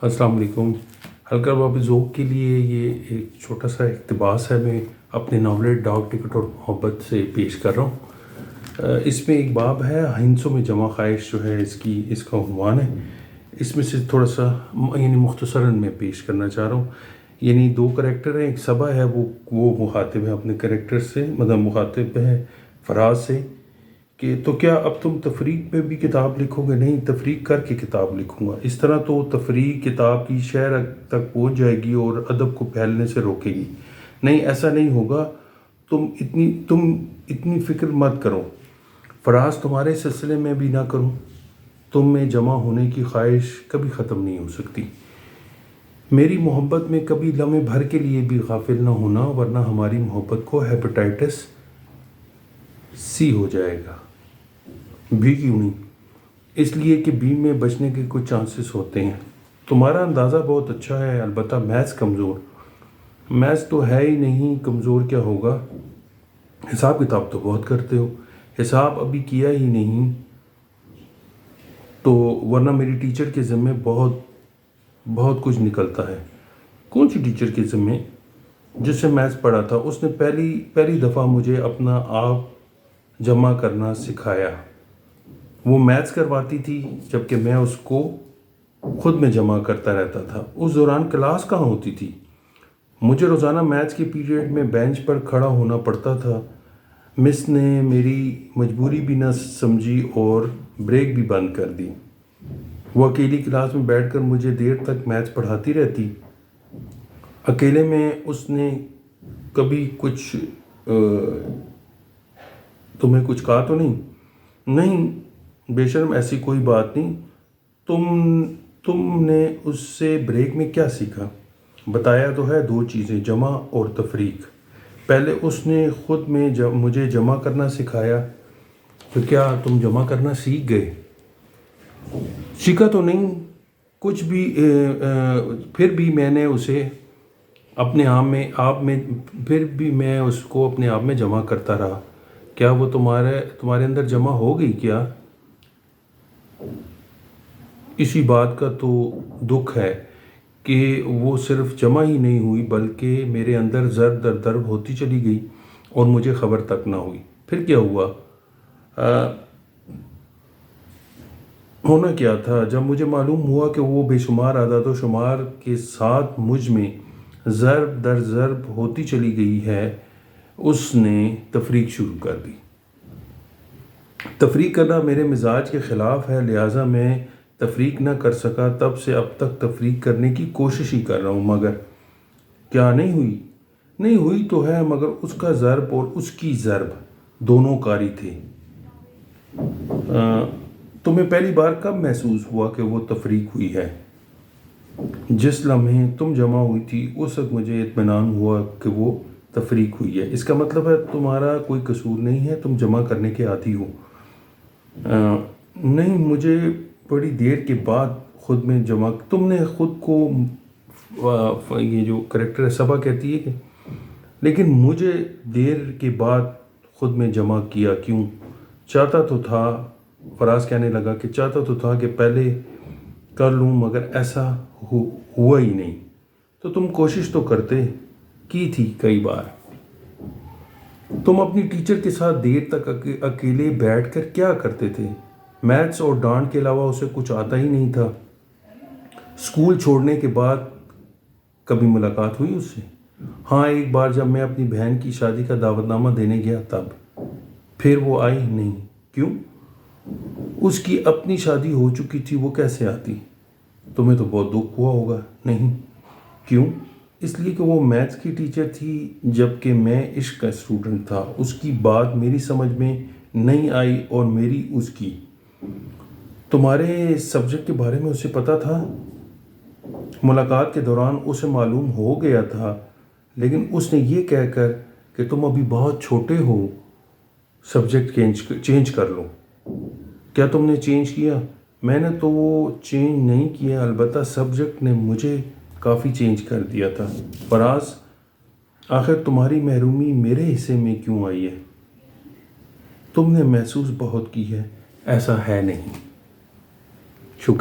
السلام علیکم۔ ہلکا باب ذوق کے لیے یہ ایک چھوٹا سا اقتباس ہے، میں اپنے ناولٹ ڈاک ٹکٹ اور محبت سے پیش کر رہا ہوں۔ اس میں ایک باب ہے، ہندسوں میں جمع خواہش جو ہے اس کا عنوان ہے۔ اس میں سے تھوڑا سا مختصراً میں پیش کرنا چاہ رہا ہوں۔ یعنی دو کریکٹر ہیں، ایک صبا ہے، وہ مخاطب ہے اپنے کریکٹر سے، مطلب مخاطب ہے فراز سے کہ تو کیا اب تم تفریق میں بھی کتاب لکھو گے؟ نہیں، تفریق کر کے کتاب لکھوں گا۔ اس طرح تو تفریق کتاب کی شہر تک پہنچ جائے گی اور ادب کو پھیلنے سے روکے گی۔ نہیں، ایسا نہیں ہوگا، تم اتنی فکر مت کرو، فراز تمہارے سلسلے میں بھی نہ کروں۔ تم میں جمع ہونے کی خواہش کبھی ختم نہیں ہو سکتی۔ میری محبت میں کبھی لمحے بھر کے لیے بھی غافل نہ ہونا، ورنہ ہماری محبت کو ہیپاٹائٹس سی ہو جائے گا۔ بھی کیوں نہیں؟ اس لیے کہ بی میں بچنے کے کچھ چانسز ہوتے ہیں۔ تمہارا اندازہ بہت اچھا ہے، البتہ میتھس کمزور۔ میتھس تو ہے ہی نہیں، کمزور کیا ہوگا؟ حساب کتاب تو بہت کرتے ہو۔ حساب ابھی کیا ہی نہیں تو ورنہ میری ٹیچر کے ذمے بہت کچھ نکلتا ہے۔ کون سی ٹیچر کے ذمے؟ جس سے میتھس پڑھا تھا، اس نے پہلی دفعہ مجھے اپنا آپ جمع کرنا سکھایا۔ وہ میتھس کرواتی تھی جبکہ میں اس کو خود میں جمع کرتا رہتا تھا۔ اس دوران کلاس کہاں ہوتی تھی؟ مجھے روزانہ میتھس کے پیریڈ میں بینچ پر کھڑا ہونا پڑتا تھا۔ مس نے میری مجبوری بھی نہ سمجھی اور بریک بھی بند کر دی۔ وہ اکیلی کلاس میں بیٹھ کر مجھے دیر تک میتھس پڑھاتی رہتی۔ اکیلے میں اس نے کبھی تمہیں کچھ کہا تو نہیں؟ نہیں بے شرم، ایسی کوئی بات نہیں۔ تم نے اس سے بریک میں کیا سیکھا؟ بتایا تو ہے، دو چیزیں، جمع اور تفریق۔ پہلے اس نے خود میں مجھے جمع کرنا سکھایا، تو کیا تم جمع کرنا سیکھ گئے؟ سیکھا تو نہیں کچھ بھی، پھر بھی میں نے اسے اپنے اس کو اپنے آپ میں جمع کرتا رہا۔ کیا وہ تمہارے اندر جمع ہو گئی کیا؟ اسی بات کا تو دکھ ہے کہ وہ صرف جمع ہی نہیں ہوئی بلکہ میرے اندر ضرب در ضرب ہوتی چلی گئی اور مجھے خبر تک نہ ہوئی۔ پھر کیا ہوا؟ ہونا کیا تھا؟ جب مجھے معلوم ہوا کہ وہ بے شمار اعداد و شمار کے ساتھ مجھ میں ضرب در ضرب ہوتی چلی گئی ہے، اس نے تفریق شروع کر دی۔ تفریق کرنا میرے مزاج کے خلاف ہے، لہٰذا میں تفریق نہ کر سکا۔ تب سے اب تک تفریق کرنے کی کوشش ہی کر رہا ہوں، مگر کیا نہیں ہوئی؟ نہیں ہوئی تو ہے، مگر اس کا ضرب اور اس کی ضرب دونوں کاری تھے۔ تمہیں پہلی بار کب محسوس ہوا کہ وہ تفریق ہوئی ہے؟ جس لمحے تم جمع ہوئی تھی، اس وقت مجھے اطمینان ہوا کہ وہ تفریق ہوئی ہے۔ اس کا مطلب ہے تمہارا کوئی قصور نہیں ہے، تم جمع کرنے کے عادی ہو۔ نہیں، مجھے بڑی دیر کے بعد خود میں جمع، تم نے خود کو، یہ جو کریکٹر ہے صبا کہتی ہے کہ لیکن مجھے دیر کے بعد خود میں جمع کیا کیوں؟ چاہتا تو تھا، فراز کہنے لگا کہ چاہتا تو تھا کہ پہلے کر لوں، مگر ایسا ہوا ہی نہیں۔ تو تم کوشش تو کی تھی کئی بار۔ تم اپنی ٹیچر کے ساتھ دیر تک اکیلے بیٹھ کر کیا کرتے تھے؟ میتھس اور ڈانٹ کے علاوہ اسے کچھ آتا ہی نہیں تھا۔ اسکول چھوڑنے کے بعد کبھی ملاقات ہوئی اس سے؟ ہاں، ایک بار جب میں اپنی بہن کی شادی کا دعوت نامہ دینے گیا تب۔ پھر وہ آئی نہیں؟ کیوں؟ اس کی اپنی شادی ہو چکی تھی، وہ کیسے آتی؟ تمہیں تو بہت دکھ ہوا ہوگا۔ نہیں۔ کیوں؟ اس لیے کہ وہ میتھس کی ٹیچر تھی جبکہ میں عشق کا اسٹوڈنٹ تھا۔ اس کی بات میری سمجھ میں نہیں آئی اور میری اس کی۔ تمہارے سبجیکٹ کے بارے میں اسے پتا تھا؟ ملاقات کے دوران اسے معلوم ہو گیا تھا، لیکن اس نے یہ کہہ کر کہ تم ابھی بہت چھوٹے ہو، سبجیکٹ چینج کر لو۔ کیا تم نے چینج کیا؟ میں نے تو وہ چینج نہیں کیا، البتہ سبجیکٹ نے مجھے کافی چینج کر دیا تھا۔ فراز، آخر تمہاری محرومی میرے حصے میں کیوں آئی ہے؟ تم نے محسوس بہت کی ہے، ایسا ہے نہیں۔ شکریہ۔